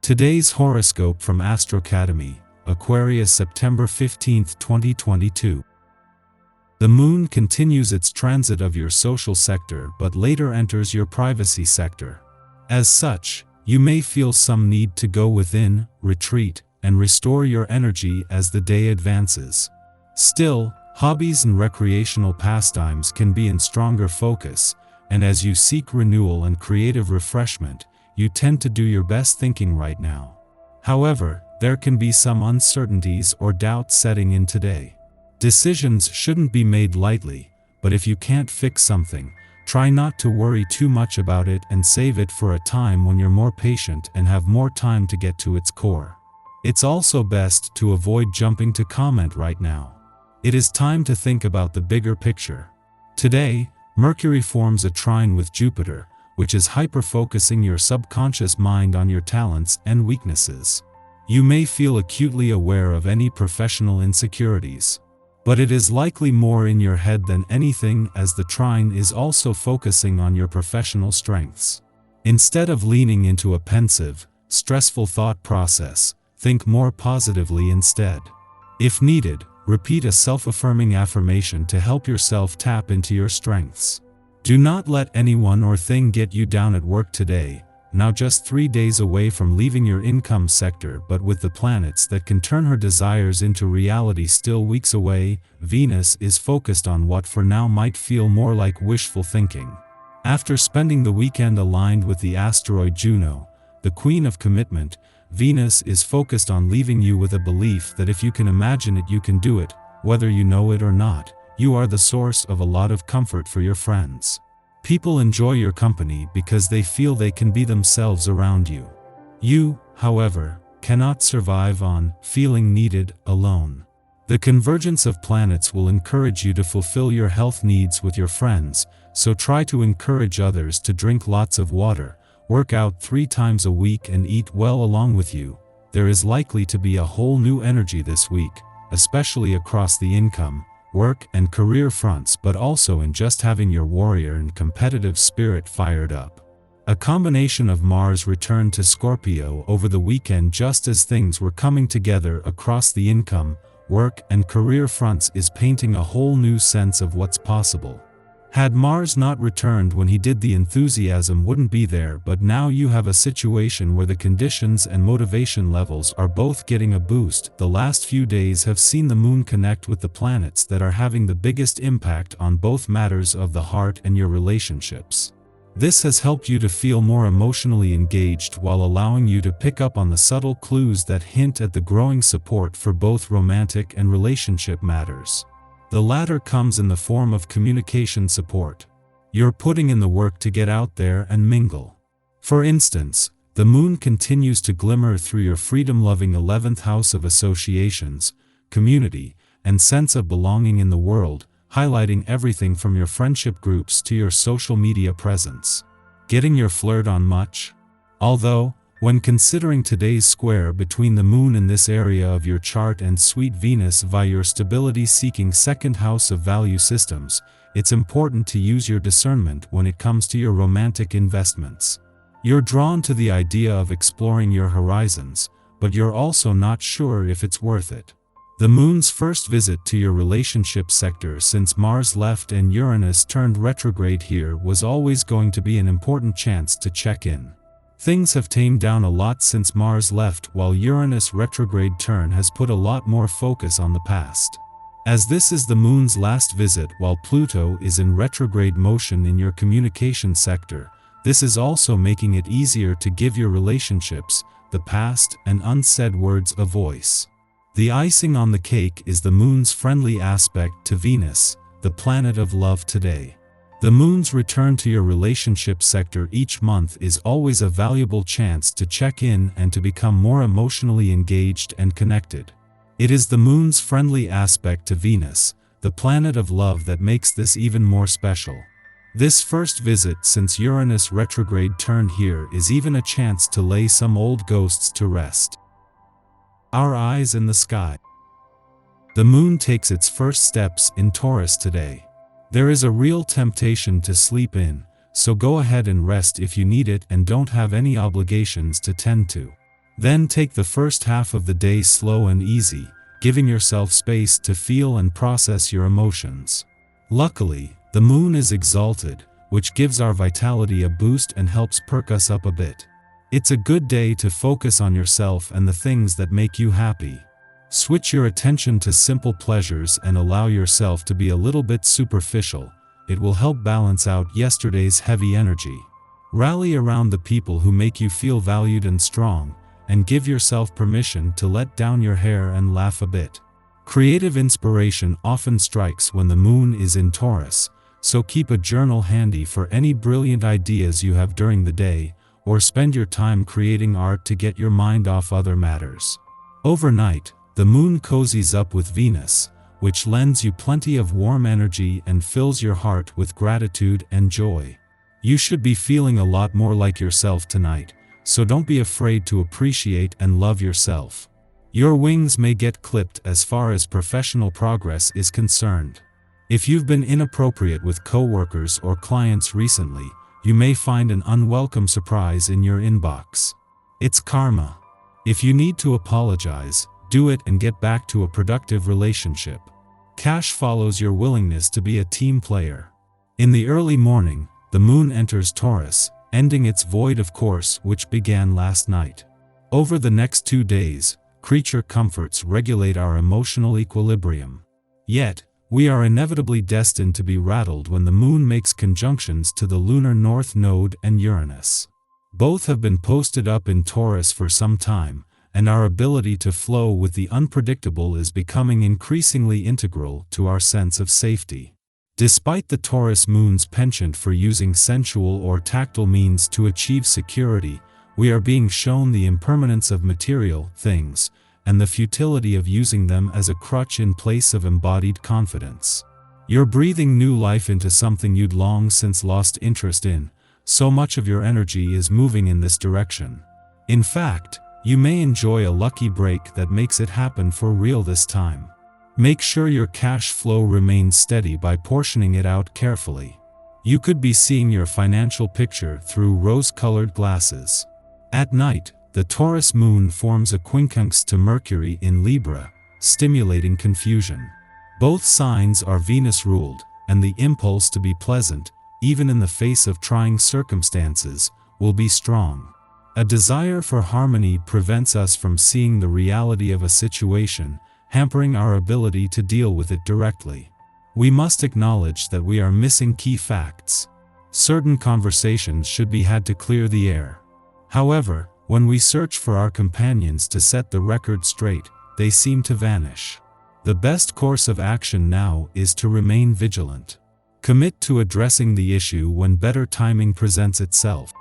Today's horoscope from Astrocademy, Aquarius September 15, 2022. The moon continues its transit of your social sector but later enters your privacy sector. As such, you may feel some need to go within, retreat, and restore your energy as the day advances. Still, hobbies and recreational pastimes can be in stronger focus, and as you seek renewal and creative refreshment, you tend to do your best thinking right now. However, there can be some uncertainties or doubts setting in today. Decisions shouldn't be made lightly, but if you can't fix something, try not to worry too much about it and save it for a time when you're more patient and have more time to get to its core. It's also best to avoid jumping to comment right now. It is time to think about the bigger picture. Today, Mercury forms a trine with Jupiter, which is hyper-focusing your subconscious mind on your talents and weaknesses. You may feel acutely aware of any professional insecurities, but it is likely more in your head than anything, as the trine is also focusing on your professional strengths. Instead of leaning into a pensive, stressful thought process, think more positively instead. If needed, repeat a self-affirming affirmation to help yourself tap into your strengths. Do not let anyone or thing get you down at work today, now just 3 days away from leaving your income sector, but with the planets that can turn her desires into reality still weeks away. Venus is focused on what for now might feel more like wishful thinking. After spending the weekend aligned with the asteroid Juno, the queen of commitment, Venus is focused on leaving you with a belief that if you can imagine it, you can do it, whether you know it or not. You are the source of a lot of comfort for your friends. People enjoy your company because they feel they can be themselves around you. You, however, cannot survive on feeling needed alone. The convergence of planets will encourage you to fulfill your health needs with your friends, so try to encourage others to drink lots of water, work out 3 times a week, and eat well along with you. There is likely to be a whole new energy this week, especially across the income, work, and career fronts, but also in just having your warrior and competitive spirit fired up. A combination of Mars returned to Scorpio over the weekend just as things were coming together across the income, work, and career fronts is painting a whole new sense of what's possible. Had Mars not returned when he did, the enthusiasm wouldn't be there, but now you have a situation where the conditions and motivation levels are both getting a boost. The last few days have seen the moon connect with the planets that are having the biggest impact on both matters of the heart and your relationships. This has helped you to feel more emotionally engaged while allowing you to pick up on the subtle clues that hint at the growing support for both romantic and relationship matters. The latter comes in the form of communication support. You're putting in the work to get out there and mingle. For instance, the moon continues to glimmer through your freedom-loving 11th house of associations, community, and sense of belonging in the world, highlighting everything from your friendship groups to your social media presence. Getting your flirt on much? Although, when considering today's square between the moon in this area of your chart and sweet Venus via your stability-seeking 2nd house of value systems, it's important to use your discernment when it comes to your romantic investments. You're drawn to the idea of exploring your horizons, but you're also not sure if it's worth it. The moon's first visit to your relationship sector since Mars left and Uranus turned retrograde here was always going to be an important chance to check in. Things have tamed down a lot since Mars left, while Uranus' retrograde turn has put a lot more focus on the past. As this is the moon's last visit while Pluto is in retrograde motion in your communication sector, this is also making it easier to give your relationships, the past, and unsaid words a voice. The icing on the cake is the moon's friendly aspect to Venus, the planet of love today. The moon's return to your relationship sector each month is always a valuable chance to check in and to become more emotionally engaged and connected. It is the moon's friendly aspect to Venus, the planet of love, that makes this even more special. This first visit since Uranus retrograde turned here is even a chance to lay some old ghosts to rest. Our eyes in the sky. The moon takes its first steps in Taurus today. There is a real temptation to sleep in, so go ahead and rest if you need it and don't have any obligations to tend to. Then take the first half of the day slow and easy, giving yourself space to feel and process your emotions. Luckily, the moon is exalted, which gives our vitality a boost and helps perk us up a bit. It's a good day to focus on yourself and the things that make you happy. Switch your attention to simple pleasures and allow yourself to be a little bit superficial. It will help balance out yesterday's heavy energy. Rally around the people who make you feel valued and strong, and give yourself permission to let down your hair and laugh a bit. Creative inspiration often strikes when the moon is in Taurus, so keep a journal handy for any brilliant ideas you have during the day, or spend your time creating art to get your mind off other matters. Overnight, the moon cozies up with Venus, which lends you plenty of warm energy and fills your heart with gratitude and joy. You should be feeling a lot more like yourself tonight, so don't be afraid to appreciate and love yourself. Your wings may get clipped as far as professional progress is concerned. If you've been inappropriate with coworkers or clients recently, you may find an unwelcome surprise in your inbox. It's karma. If you need to apologize, do it and get back to a productive relationship. Cash follows your willingness to be a team player. In the early morning, the moon enters Taurus, ending its void of course which began last night. Over the next 2 days, creature comforts regulate our emotional equilibrium. Yet, we are inevitably destined to be rattled when the moon makes conjunctions to the lunar north node and Uranus. Both have been posted up in Taurus for some time, and our ability to flow with the unpredictable is becoming increasingly integral to our sense of safety. Despite the Taurus moon's penchant for using sensual or tactile means to achieve security, we are being shown the impermanence of material things, and the futility of using them as a crutch in place of embodied confidence. You're breathing new life into something you'd long since lost interest in, so much of your energy is moving in this direction. In fact, you may enjoy a lucky break that makes it happen for real this time. Make sure your cash flow remains steady by portioning it out carefully. You could be seeing your financial picture through rose-colored glasses. At night, the Taurus moon forms a quincunx to Mercury in Libra, stimulating confusion. Both signs are Venus-ruled, and the impulse to be pleasant, even in the face of trying circumstances, will be strong. A desire for harmony prevents us from seeing the reality of a situation, hampering our ability to deal with it directly. We must acknowledge that we are missing key facts. Certain conversations should be had to clear the air. However, when we search for our companions to set the record straight, they seem to vanish. The best course of action now is to remain vigilant. Commit to addressing the issue when better timing presents itself.